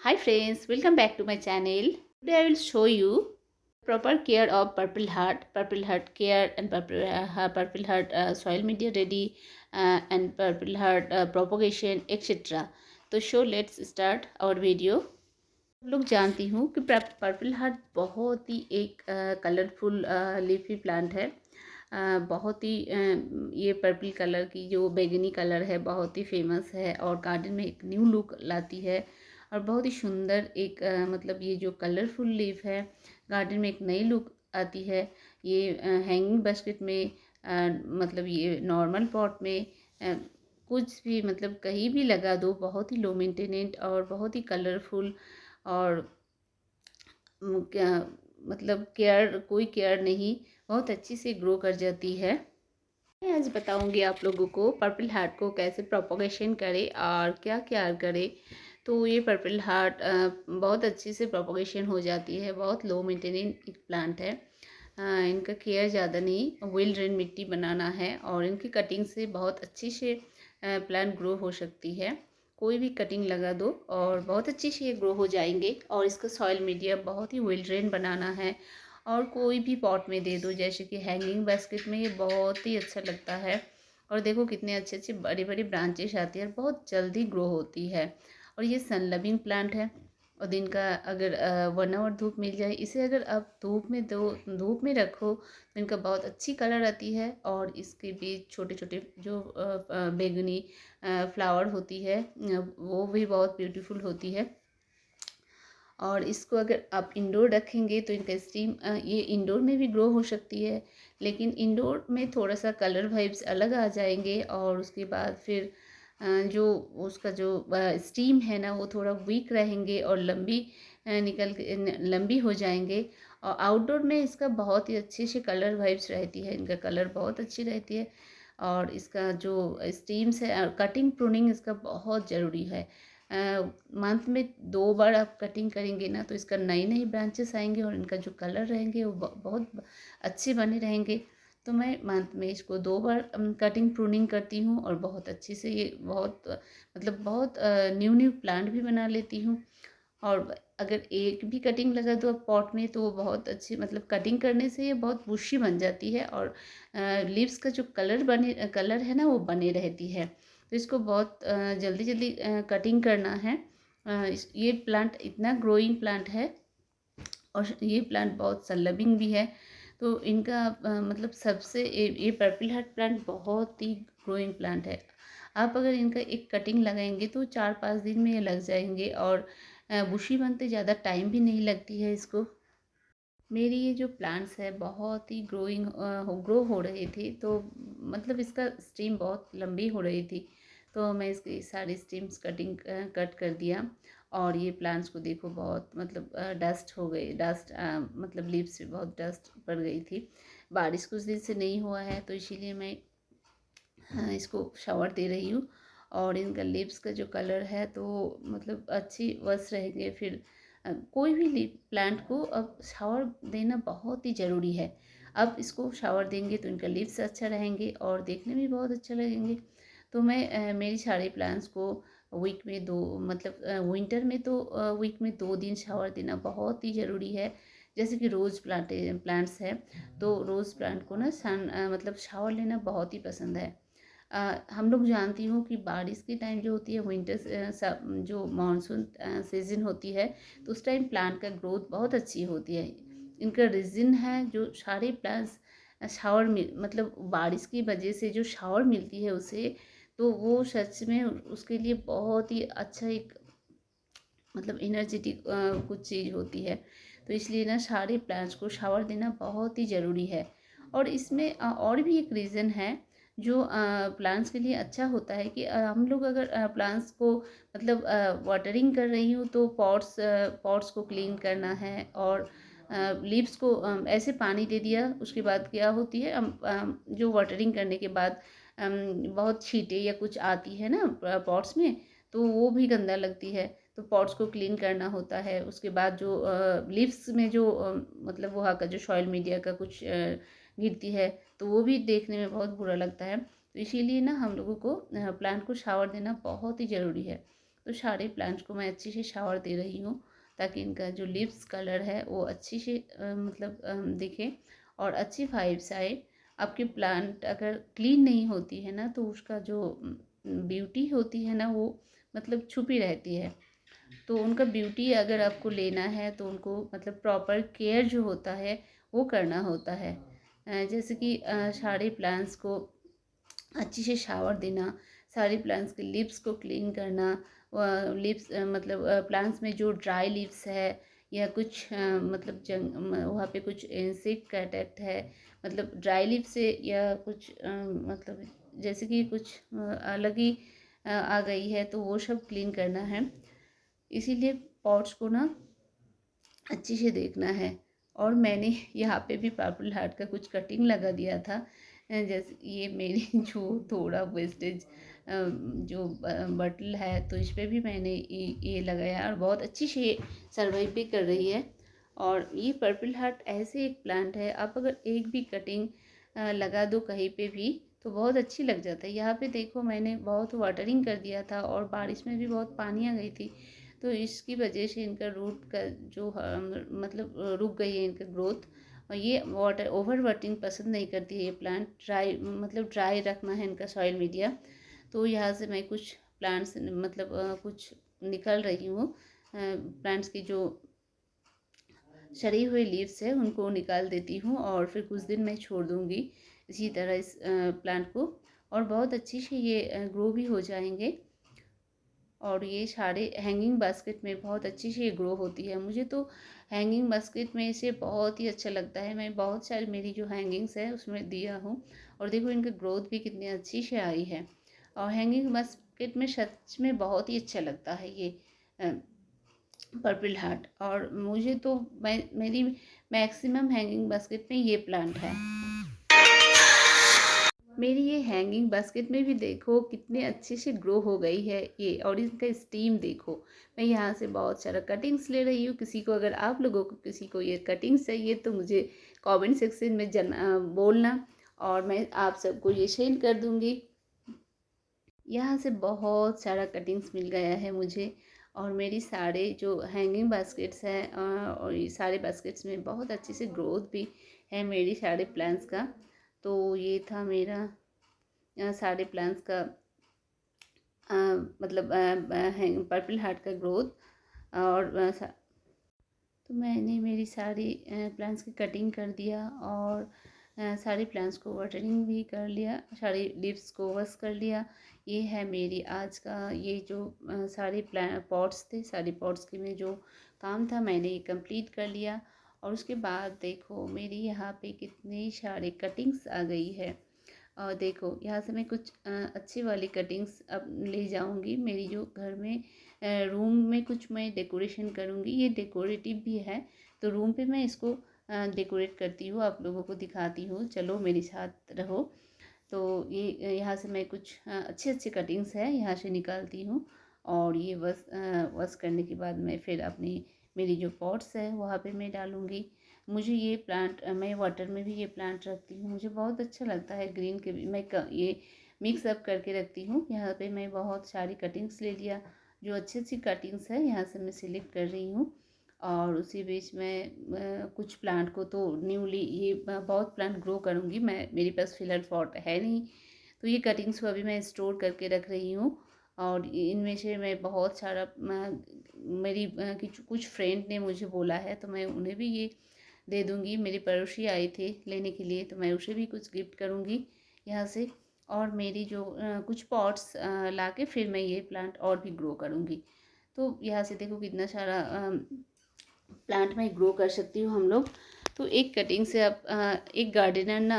Hi friends, welcome back to my channel. Today I will show you proper care of purple heart, care and purple heart soil media ready and purple heart propagation etc. तो let's start our video. आप लोग जानती हूँ कि purple heart बहुत ही एक colourful leafy plant है। बहुत ही ये पर्पल कलर की जो बैगनी कलर है बहुत ही फेमस है और गार्डन में एक न्यू लुक लाती है और बहुत ही सुंदर एक मतलब ये जो कलरफुल लीफ है गार्डन में एक नई लुक आती है। ये हैंगिंग बास्केट में मतलब ये नॉर्मल पॉट में कुछ भी मतलब कहीं भी लगा दो, बहुत ही लो मेंटेनेंट और बहुत ही कलरफुल और क्या मतलब केयर कोई केयर नहीं, बहुत अच्छी से ग्रो कर जाती है। मैं आज बताऊंगी आप लोगों को पर्पल हार्ट को कैसे प्रोपोगेशन करें और क्या केयर करें। तो ये पर्पल हार्ट बहुत अच्छी से प्रोपोगेशन हो जाती है। बहुत लो मेंटेनेंस एक प्लांट है। इनका केयर ज़्यादा नहीं, वेल ड्रेन मिट्टी बनाना है और इनकी कटिंग से बहुत अच्छी से प्लांट ग्रो हो सकती है। कोई भी कटिंग लगा दो और बहुत अच्छी से ये ग्रो हो जाएंगे। और इसका सॉइल मीडिया बहुत ही वेल ड्रेन बनाना है और कोई भी पॉट में दे दो, जैसे कि हैंगिंग बास्केट में ये बहुत ही अच्छा लगता है। और देखो कितने अच्छे अच्छे बड़ी बड़ी ब्रांचेस आती है और बहुत जल्दी ग्रो होती है। और ये सन लविंग प्लांट है और दिन का अगर 1 आवर धूप मिल जाए, इसे अगर आप धूप में रखो तो इनका बहुत अच्छी कलर आती है। और इसके बीच छोटे छोटे जो बैगनी फ्लावर होती है वो भी बहुत ब्यूटीफुल होती है। और इसको अगर आप इंडोर रखेंगे तो इनका स्टीम ये इंडोर में भी ग्रो हो सकती है, लेकिन इंडोर में थोड़ा सा कलर वाइब्स अलग आ जाएंगे। और उसके बाद फिर जो उसका जो स्टीम है ना वो थोड़ा वीक रहेंगे और लंबी हो जाएंगे। और आउटडोर में इसका बहुत ही अच्छे से कलर वाइब्स रहती है, इनका कलर बहुत अच्छी रहती है। और इसका जो स्टीम्स है, कटिंग प्रूनिंग इसका बहुत ज़रूरी है। मंथ में 2 बार आप कटिंग करेंगे ना तो इसका नई नई ब्रांचेस आएंगे और इनका जो कलर रहेंगे वो बहुत अच्छे बने रहेंगे। तो मैं मंथ में इसको 2 बार कटिंग प्रूनिंग करती हूँ और बहुत अच्छे से ये बहुत मतलब बहुत न्यू न्यू प्लांट भी बना लेती हूँ। और अगर एक भी कटिंग लगा दो आप पॉट में तो वो बहुत अच्छी मतलब कटिंग करने से ये बहुत बुशी बन जाती है और लीव्स का जो कलर है ना वो बने रहती है। तो इसको बहुत जल्दी जल्दी कटिंग करना है। ये प्लांट इतना ग्रोइंग प्लांट है और ये प्लांट बहुत सलविंग भी है। तो इनका मतलब सबसे ये पर्पल हार्ट प्लांट बहुत ही ग्रोइंग प्लांट है। आप अगर इनका एक कटिंग लगाएंगे तो 4-5 दिन में ये लग जाएंगे और बुशी बनते ज़्यादा टाइम भी नहीं लगती है इसको। मेरी ये जो प्लांट्स है बहुत ही ग्रो हो रहे थे, तो मतलब इसका स्टीम बहुत लंबी हो रही थी तो मैं इसकी सारी स्टीम्स कट कर दिया। और ये प्लांट्स को देखो बहुत मतलब डस्ट हो गई, डस्ट मतलब लीव्स पे बहुत डस्ट पड़ गई थी। बारिश कुछ दिन से नहीं हुआ है तो इसीलिए मैं इसको शावर दे रही हूँ। और इनका लिप्स का जो कलर है तो मतलब अच्छी वस रहेंगे। फिर कोई भी प्लांट को अब शावर देना बहुत ही ज़रूरी है। अब इसको शावर देंगे तो इनका लिप्स अच्छा रहेंगे और देखने में बहुत अच्छा लगेंगे। तो मैं मेरी सारे प्लांट्स को वीक में दो मतलब विंटर में तो वीक में 2 दिन शावर देना बहुत ही ज़रूरी है। जैसे कि रोज़ प्लांट्स है तो रोज़ प्लांट को ना मतलब शावर लेना बहुत ही पसंद है। हम लोग जानती हूँ कि बारिश के टाइम जो होती है जो मानसून सीजन होती है तो उस टाइम प्लांट का ग्रोथ बहुत अच्छी होती है। इनका रीज़न है जो सारे प्लांट्स शावर मतलब बारिश की वजह से जो शावर मिलती है उसे, तो वो सच में उसके लिए बहुत ही अच्छा एक मतलब एनर्जेटिक कुछ चीज़ होती है। तो इसलिए ना सारे प्लांट्स को शावर देना बहुत ही ज़रूरी है। और इसमें और भी एक रीज़न है जो प्लांट्स के लिए अच्छा होता है कि हम लोग अगर प्लांट्स को मतलब वाटरिंग कर रही हूँ तो पॉट्स को क्लीन करना है। और लीव्स को ऐसे पानी दे दिया, उसके बाद क्या होती है जो वाटरिंग करने के बाद बहुत छींटे या कुछ आती है ना पॉट्स में, तो वो भी गंदा लगती है। तो पॉट्स को क्लीन करना होता है। उसके बाद जो लीव्स में जो मतलब वहाँ का जो सॉइल मीडिया का कुछ गिरती है तो वो भी देखने में बहुत बुरा लगता है। तो इसीलिए ना हम लोगों को प्लांट को शावर देना बहुत ही ज़रूरी है। तो सारे प्लांट्स को मैं अच्छे से शावर दे रही हूँ ताकि इनका जो लीव्स कलर है वो अच्छी से दिखे और अच्छी वाइब्स आए। आपकी प्लांट अगर क्लीन नहीं होती है ना तो उसका जो ब्यूटी होती है ना वो मतलब छुपी रहती है। तो उनका ब्यूटी अगर आपको लेना है तो उनको मतलब प्रॉपर केयर जो होता है वो करना होता है। जैसे कि सारे प्लांट्स को अच्छी से शावर देना, सारे प्लांट्स के लीव्स को क्लीन करना, लीव्स मतलब प्लांट्स में जो ड्राई लीव्स है या कुछ मतलब वहाँ पे कुछ इंसेक्ट का अटैक है, मतलब ड्राई लीव से या कुछ मतलब जैसे कि कुछ अलग ही आ गई है तो वो सब क्लीन करना है। इसीलिए पॉट्स को ना अच्छे से देखना है। और मैंने यहाँ पे भी पर्पल हार्ट का कुछ कटिंग लगा दिया था। जैसे ये मेरी जो थोड़ा वेस्टेज जो बटल है तो इस पे भी मैंने ये लगाया और बहुत अच्छी से सर्वाइव भी कर रही है। और ये पर्पल हार्ट ऐसे एक प्लांट है, आप अगर एक भी कटिंग लगा दो कहीं पे भी तो बहुत अच्छी लग जाता है। यहाँ पे देखो मैंने बहुत वाटरिंग कर दिया था और बारिश में भी बहुत पानी आ गई थी, तो इसकी वजह से इनका रूट का जो मतलब रुक गई है इनका ग्रोथ। और ये वाटर ओवर वाटरिंग पसंद नहीं करती है ये प्लांट, ड्राई मतलब ड्राई रखना है इनका सॉइल मीडिया। तो यहाँ से मैं कुछ प्लांट्स मतलब कुछ निकल रही हूँ, प्लांट्स की जो सड़ी हुई लीव्स है उनको निकाल देती हूँ और फिर कुछ दिन मैं छोड़ दूँगी इसी तरह इस प्लांट को, और बहुत अच्छी से ये ग्रो भी हो जाएंगे। और ये सारे हैंगिंग बास्केट में बहुत अच्छी से ग्रो होती है। मुझे तो हैंगिंग बास्केट में से बहुत ही अच्छा लगता है। मैं बहुत सारी मेरी जो हैंगिंग्स है उसमें दिया हूँ और देखो इनकी ग्रोथ भी कितनी अच्छी से आई है। और हैंगिंग बास्केट में सच में बहुत ही अच्छा लगता है ये पर्पल हार्ट। और मुझे तो मेरी मैक्सिमम हैंगिंग बास्केट में ये प्लांट है। मेरी ये हैंगिंग बास्केट में भी देखो कितने अच्छे से ग्रो हो गई है ये, और इसका स्टीम देखो। मैं यहाँ से बहुत सारा कटिंग्स ले रही हूँ। किसी को अगर आप लोगों को किसी को ये कटिंग्स चाहिए तो मुझे कमेंट सेक्शन में बोलना और मैं आप सबको ये सेंड कर दूँगी। यहाँ से बहुत सारा कटिंग्स मिल गया है मुझे, और मेरी सारे जो हैंगिंग बास्केट्स हैं और ये सारे बास्केट्स में बहुत अच्छे से ग्रोथ भी है मेरी सारे प्लांट्स का। तो ये था मेरा सारे प्लांट्स का मतलब पर्पल हार्ट का ग्रोथ। और तो मैंने मेरी सारी प्लांट्स की कटिंग कर दिया और सारे प्लांट्स को वाटरिंग भी कर लिया, सारी लीव्स को वॉश कर लिया। ये है मेरी आज का ये जो सारे पॉट्स थे, सारे पॉट्स के में जो काम था मैंने ये कंप्लीट कर लिया। और उसके बाद देखो मेरी यहाँ पे कितनी सारी कटिंग्स आ गई है। और देखो यहाँ से मैं कुछ अच्छी वाली कटिंग्स अब ले जाऊँगी मेरी जो घर में रूम में कुछ मैं डेकोरेशन करूँगी। ये डेकोरेटिव भी है तो रूम पे मैं इसको डेकोरेट करती हूँ, आप लोगों को दिखाती हूँ, चलो मेरे साथ रहो। तो ये यहाँ से मैं कुछ अच्छी अच्छी कटिंग्स है यहाँ से निकालती हूँ और ये वॉश करने के बाद मैं फिर अपनी मेरी जो पॉट्स है वहाँ पे मैं डालूँगी। मुझे ये प्लांट मैं वाटर में भी ये प्लांट रखती हूँ, मुझे बहुत अच्छा लगता है। ग्रीन के भी मैं ये मिक्स अप करके रखती हूँ। यहाँ पे मैं बहुत सारी कटिंग्स ले लिया, जो अच्छी अच्छी कटिंग्स है यहाँ से मैं सिलेक्ट कर रही हूँ। और उसी बीच में कुछ प्लांट को तो न्यूली ये बहुत प्लांट ग्रो करूँगी मैं, मेरे पास फिलहाल पॉट है नहीं, तो ये कटिंग्स को अभी मैं स्टोर करके रख रही हूँ। और इनमें से मैं बहुत सारा मेरी कुछ फ्रेंड ने मुझे बोला है तो मैं उन्हें भी ये दे दूँगी। मेरी पड़ोसी आई थी लेने के लिए तो मैं उसे भी कुछ गिफ्ट करूँगी यहाँ से। और मेरी जो कुछ पॉट्स ला के फिर मैं ये प्लांट और भी ग्रो करूँगी। तो यहाँ से देखो कितना सारा प्लांट में ग्रो कर सकती हूँ हम लोग। तो एक कटिंग से आप एक गार्डनर ना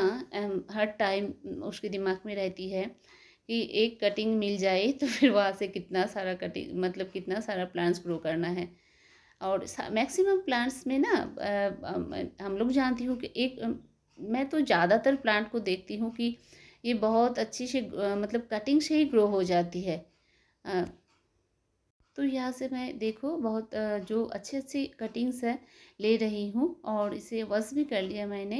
हर टाइम उसके दिमाग में रहती है कि एक कटिंग मिल जाए तो फिर वहाँ से कितना सारा कटिंग मतलब कितना सारा प्लांट्स ग्रो करना है। और मैक्सिमम प्लांट्स में ना हम लोग जानती हूँ कि मैं तो ज़्यादातर प्लांट को देखती हूँ कि ये बहुत अच्छी से मतलब कटिंग से ही ग्रो हो जाती है। तो यहाँ से मैं देखो बहुत जो अच्छी अच्छी कटिंग्स है ले रही हूँ और इसे वॉश भी कर लिया मैंने।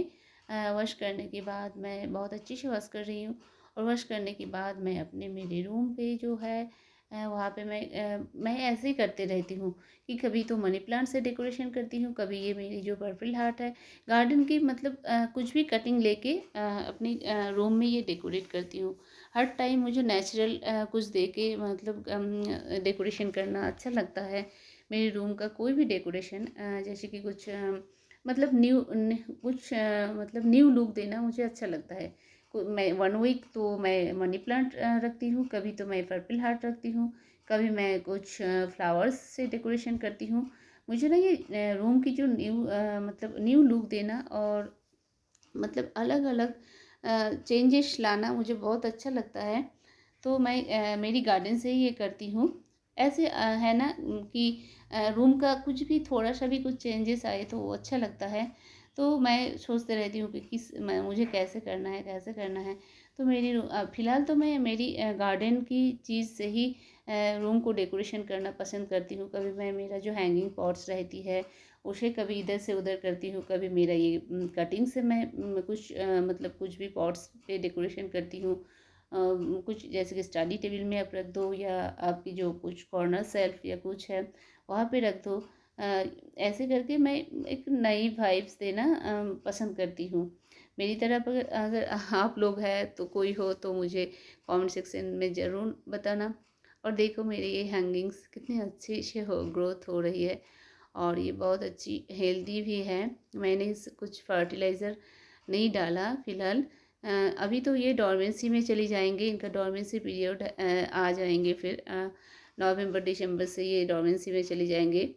वॉश करने के बाद मैं बहुत अच्छी से वॉश कर रही हूँ और वॉश करने के बाद मैं अपने मेरे रूम पे जो है वहाँ पे मैं ऐसे ही करते रहती हूँ कि कभी तो मनी प्लांट से डेकोरेशन करती हूँ, कभी ये मेरी जो पर्पल हार्ट है गार्डन की, मतलब कुछ भी कटिंग लेके अपनी रूम में ये डेकोरेट करती हूँ। हर टाइम मुझे नेचुरल कुछ दे के मतलब डेकोरेशन करना अच्छा लगता है। मेरे रूम का कोई भी डेकोरेशन जैसे कि कुछ मतलब कुछ मतलब न्यू लुक देना मुझे अच्छा लगता है। मैं 1 वीक तो मैं मनी प्लांट रखती हूँ, कभी तो मैं पर्पल हार्ट रखती हूँ, कभी मैं कुछ फ्लावर्स से डेकोरेशन करती हूँ। मुझे ना ये रूम की जो मतलब न्यू लुक देना और मतलब अलग अलग चेंजेस लाना मुझे बहुत अच्छा लगता है। तो मैं मेरी गार्डन से ही ये करती हूँ। ऐसे है ना कि रूम का कुछ भी थोड़ा सा भी कुछ चेंजेस आए तो वो अच्छा लगता है। तो मैं सोचते रहती हूँ कि मुझे कैसे करना है, कैसे करना है। तो फ़िलहाल तो मैं मेरी गार्डन की चीज़ से ही रूम को डेकोरेशन करना पसंद करती हूँ। कभी मैं मेरा जो हैंगिंग पॉट्स रहती है उसे कभी इधर से उधर करती हूँ, कभी मेरा ये कटिंग से मैं कुछ मतलब कुछ भी पॉट्स पे डेकोरेशन करती हूँ। कुछ जैसे कि स्टडी टेबल में आप रख दो या आपकी जो कुछ कॉर्नर शेल्फ या कुछ है वहाँ पे रख दो। ऐसे करके मैं एक नई वाइब्स देना पसंद करती हूँ। मेरी तरह अगर अगर आप लोग हैं तो कोई हो तो मुझे कमेंट सेक्शन में ज़रूर बताना। और देखो मेरे ये हैंगिंग्स कितनी अच्छी से हो ग्रोथ हो रही है और ये बहुत अच्छी हेल्दी भी है। मैंने इस कुछ फर्टिलाइज़र नहीं डाला फ़िलहाल। अभी तो ये डोरमेंसी में चली जाएंगे, इनका डोरमेंसी पीरियड आ जाएंगे फिर नवंबर दिसंबर से ये डोरमेंसी में चली जाएंगे,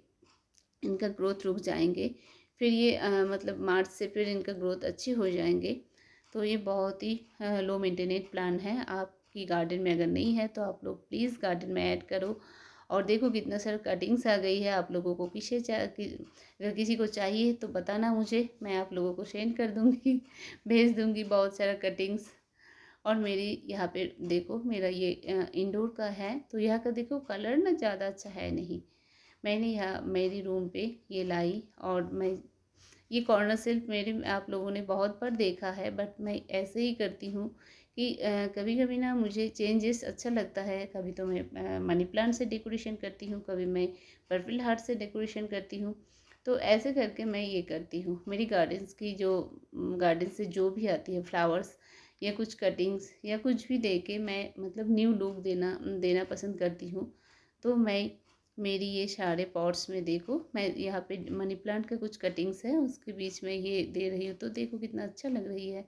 इनका ग्रोथ रुक जाएंगे। फिर ये मतलब मार्च से फिर इनका ग्रोथ अच्छी हो जाएंगे। तो ये बहुत ही लो मेंटेनेंस प्लान है। आपकी गार्डन में अगर नहीं है तो आप लोग प्लीज़ गार्डन में ऐड करो। और देखो कितना सारा कटिंग्स आ गई है। आप लोगों को अगर किसी को चाहिए तो बताना मुझे, मैं आप लोगों को सेंड कर दूँगी भेज दूँगी बहुत सारा कटिंग्स। और मेरी यहाँ पे देखो मेरा ये इंडोर का है तो यहाँ का देखो कलर ना ज़्यादा अच्छा है नहीं। मैंने यहाँ मेरी रूम पे ये लाई और मैं ये कॉर्नर सिल्क मेरे आप लोगों ने बहुत बार देखा है, बट मैं ऐसे ही करती हूँ कि कभी कभी ना मुझे चेंजेस अच्छा लगता है। कभी तो मैं मनी प्लांट से डेकोरेशन करती हूँ, कभी मैं पर्पल हार्ट से डेकोरेशन करती हूँ। तो ऐसे करके मैं ये करती हूँ। मेरी गार्डन से जो भी आती है फ्लावर्स या कुछ कटिंग्स या कुछ भी दे के मैं मतलब न्यू लुक देना पसंद करती हूँ। तो मैं मेरी ये सारे पॉट्स में देखो मैं यहाँ पे मनी प्लांट का कुछ कटिंग्स है उसके बीच में ये दे रही हूँ, तो देखो कितना अच्छा लग रही है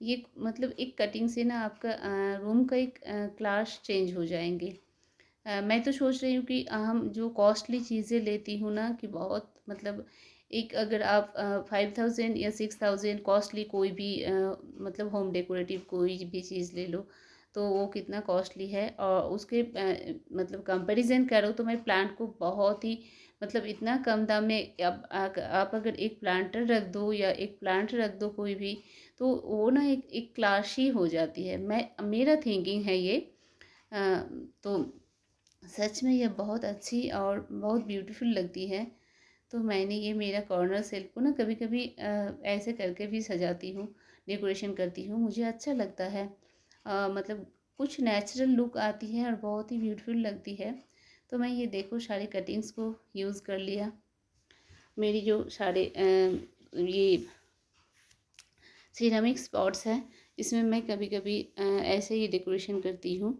ये। मतलब एक कटिंग से ना आपका रूम का एक क्लास चेंज हो जाएंगे। मैं तो सोच रही हूँ कि हम जो कॉस्टली चीज़ें लेती हूँ ना कि बहुत मतलब एक अगर आप 5000 या 6000 कॉस्टली कोई भी मतलब होम डेकोरेटिव कोई भी चीज़ ले लो तो वो कितना कॉस्टली है। और उसके मतलब कंपैरिजन करो तो मैं प्लांट को बहुत ही मतलब इतना कम दाम में आप अगर एक प्लांटर रख दो या एक प्लांट रख दो कोई भी, तो वो ना एक क्लास ही हो जाती है। मैं मेरा थिंकिंग है ये। तो सच में ये बहुत अच्छी और बहुत ब्यूटीफुल लगती है। तो मैंने ये मेरा कॉर्नर सेल को ना कभी कभी ऐसे करके भी सजाती हूँ, डेकोरेशन करती हूँ, मुझे अच्छा लगता है। मतलब कुछ नेचुरल लुक आती है और बहुत ही ब्यूटीफुल लगती है। तो मैं ये देखो सारे कटिंग्स को यूज़ कर लिया। मेरी जो सारे ये सिरेमिक स्पॉट्स हैं इसमें मैं कभी कभी ऐसे ही डेकोरेशन करती हूँ,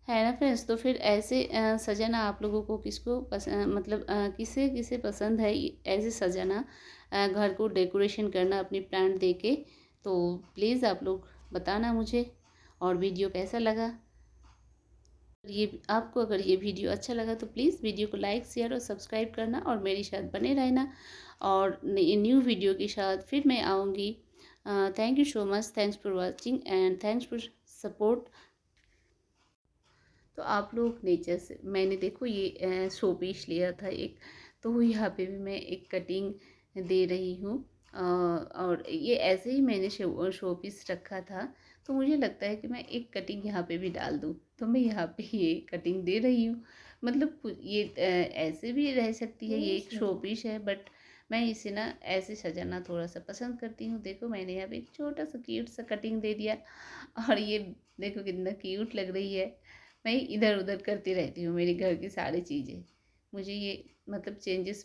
है ना फ्रेंड्स। तो फिर ऐसे सजाना आप लोगों को किसको मतलब किसे किसे पसंद है ऐसे सजाना, घर को डेकोरेशन करना अपनी प्लांट दे के। तो प्लीज़ आप लोग बताना मुझे। और वीडियो कैसा लगा, ये आपको अगर ये वीडियो अच्छा लगा तो प्लीज़ वीडियो को लाइक शेयर और सब्सक्राइब करना और मेरे साथ बने रहना। और न्यू वीडियो के साथ फिर मैं आऊँगी। Thank you so much, thanks for watching and thanks for support. तो आप लोग नेचर से मैंने देखो ये शो पीस लिया था एक, तो यहाँ पे भी मैं एक कटिंग दे रही हूँ। और ये ऐसे ही मैंने शो पीस रखा था, तो मुझे लगता है कि मैं एक कटिंग यहाँ पे भी डाल दूँ, तो मैं यहाँ पे ये कटिंग दे रही हूँ। मतलब ये ऐसे भी रह सकती है, ये एक शो पीस है, बट मैं इसे ना ऐसे सजाना थोड़ा सा पसंद करती हूँ। देखो मैंने यहाँ पे एक छोटा सा क्यूट सा कटिंग दे दिया और ये देखो कितना क्यूट लग रही है। मैं इधर-उधर करती रहती हूँ मेरी घर की सारी चीज़ें। मुझे ये मतलब चेंजेस